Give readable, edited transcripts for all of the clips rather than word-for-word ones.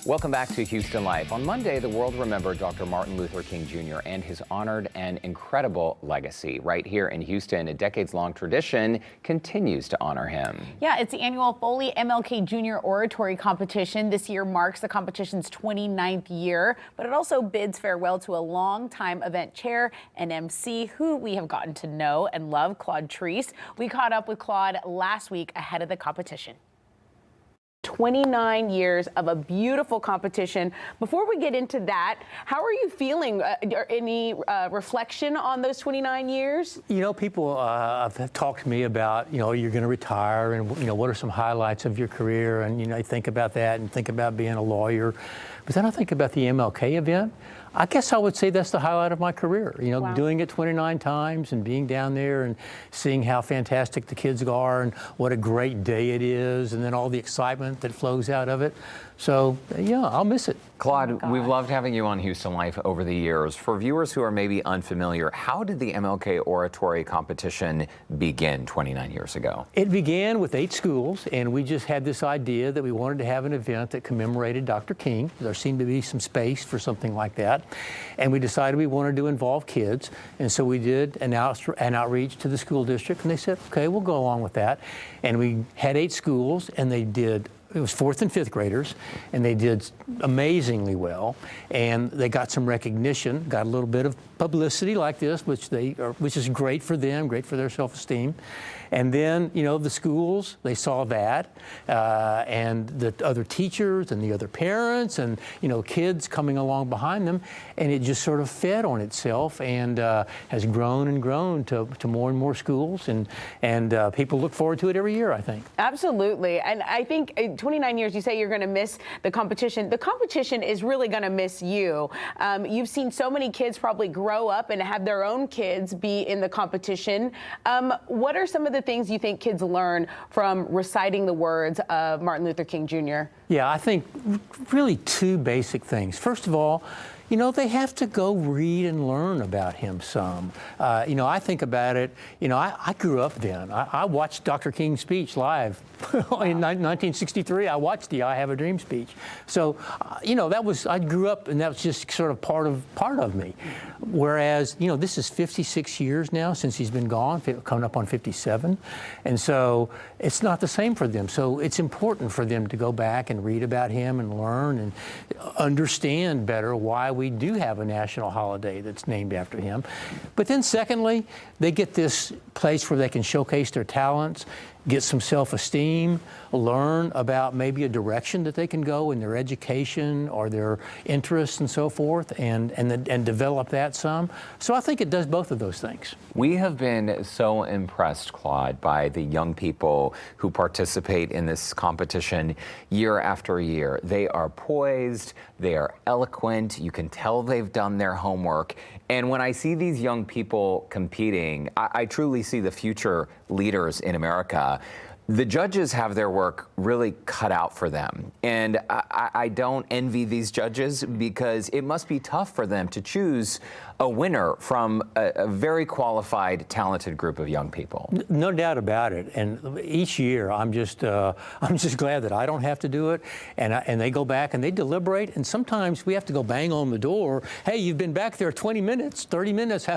Welcome back to Houston Life. On Monday, the world remembered Dr. Martin Luther King Jr. and his honored and incredible legacy. Right here in Houston, a decades-long tradition continues to honor him. Yeah, it's the annual Foley MLK Jr. Oratory Competition. This year marks the competition's 29th year, but it also bids farewell to a longtime event chair and MC who we have gotten to know and love, Claude Treece. We caught up with Claude last week ahead of the competition. 29 years of a beautiful competition. Before we get into that, how are you feeling? Any reflection on those 29 years? You know, people have talked to me about, you're going to retire and, what are some highlights of your career? And, I think about that and think about being a lawyer. But then I think about the MLK event. I guess I would say that's the highlight of my career, Wow. Doing it 29 times and being down there and seeing how fantastic the kids are and what a great day it is, and then all the excitement that flows out of it. So, yeah, I'll miss it. Claude, we've loved having you on Houston Life over the years. For viewers who are maybe unfamiliar, how did the MLK Oratory Competition begin 29 years ago? It began with 8 schools, and we just had this idea that we wanted to have an event that commemorated Dr. King. There seemed to be some space for something like that. And we decided we wanted to involve kids. And so we did an outreach to the school district, and they said, okay, we'll go along with that. And we had 8 schools, and it was 4th and 5th graders, and they did amazingly well. And they got some recognition, got a little bit of publicity like this, which is great for them, great for their self-esteem. And then, the schools, they saw that, and the other teachers and the other parents and, kids coming along behind them. And it just sort of fed on itself and has grown and grown to more and more schools. And people look forward to it every year, I think. Absolutely. And I think 29 years, you say you're going to miss the competition. The competition is really going to miss you. You've seen so many kids probably grow up and have their own kids be in the competition. What are some of the things you think kids learn from reciting the words of Martin Luther King Jr.? Yeah, I think really 2 basic things. First of all, they have to go read and learn about him some. I think about it, I grew up then. I watched Dr. King's speech live. In 1963, I watched the I Have a Dream speech. So, I grew up and that was just sort of part of me. Whereas, this is 56 years now since he's been gone, coming up on 57. And so it's not the same for them. So it's important for them to go back and read about him and learn and understand better why we do have a national holiday that's named after him. But then secondly, they get this place where they can showcase their talents, get some self-esteem, learn about maybe a direction that they can go in their education or their interests and so forth, and develop that some. So I think it does both of those things. We have been so impressed, Claude, by the young people who participate in this competition year after year. They are poised, they are eloquent, you can tell they've done their homework. And when I see these young people competing, I truly see the future leaders in America. The judges have their work really cut out for them. And I don't envy these judges because it must be tough for them to choose a winner from a very qualified, talented group of young people. No doubt about it. And each year, I'm just glad that I don't have to do it. And they go back and they deliberate. And sometimes we have to go bang on the door. Hey, you've been back there 20 minutes, 30 minutes.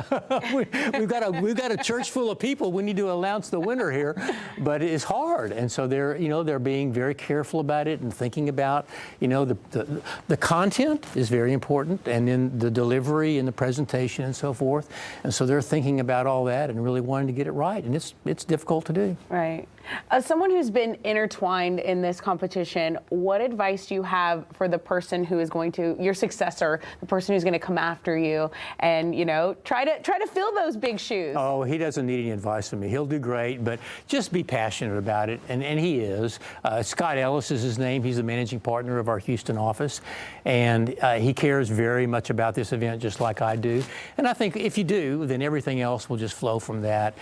we've got a church full of people. We need to announce the winner here. But it's hard. And so they're being very careful about it and thinking about, the content is very important, and then the delivery and the presentation and so forth. And so they're thinking about all that and really wanting to get it right. And it's difficult to do. Right. As someone who's been intertwined in this competition, what advice do you have for the person who is your successor, the person who's going to come after you and, try to fill those big shoes? Oh, he doesn't need any advice from me. He'll do great, but just be passionate about it. And he is. Scott Ellis is his name. He's the managing partner of our Houston office. And he cares very much about this event, just like I do. And I think if you do, then everything else will just flow from that.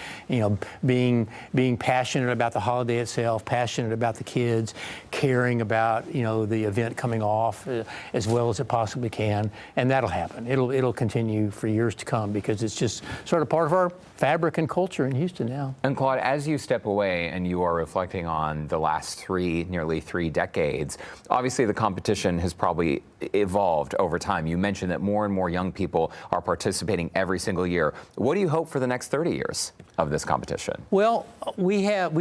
Being passionate about the holiday itself, passionate about the kids, caring about the event coming off as well as it possibly can, and that'll happen. It'll continue for years to come because it's just sort of part of our fabric and culture in Houston now. And Claude, as you step away and you are reflecting on the last nearly three decades, obviously the competition has probably evolved over time. You mentioned that more and more young people are participating every single year. What do you hope for the next 30 years of this competition? Well, we have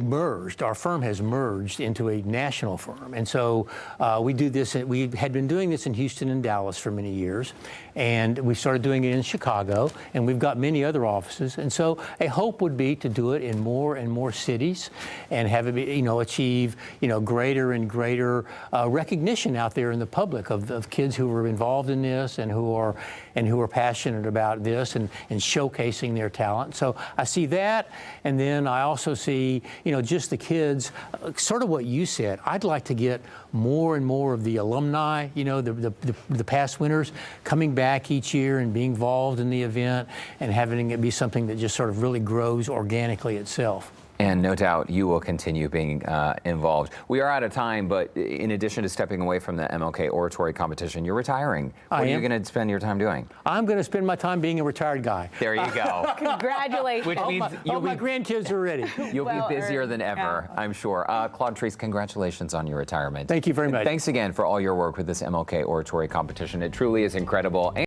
merged. Our firm has merged into a national firm, and so we do this. We had been doing this in Houston and Dallas for many years, and we started doing it in Chicago, and we've got many other offices. And so a hope would be to do it in more and more cities, and have it be, achieve greater and greater recognition out there in the public of kids who are involved in this and who are passionate about this and showcasing their talent. So I see that, and then I also see just the kids, sort of what you said. I'd like to get more and more of the alumni, the past winners, coming back each year and being involved in the event and having it be something that just sort of really grows organically itself. And no doubt you will continue being involved. We are out of time, but in addition to stepping away from the MLK Oratory Competition, you're retiring. What are you going to spend your time doing? I'm going to spend my time being a retired guy. There you go. Congratulations. Which means all my grandkids are ready. You'll be busier than ever, I'm sure. Claude Treece, congratulations on your retirement. Thank you very much. Thanks again for all your work with this MLK Oratory Competition. It truly is incredible.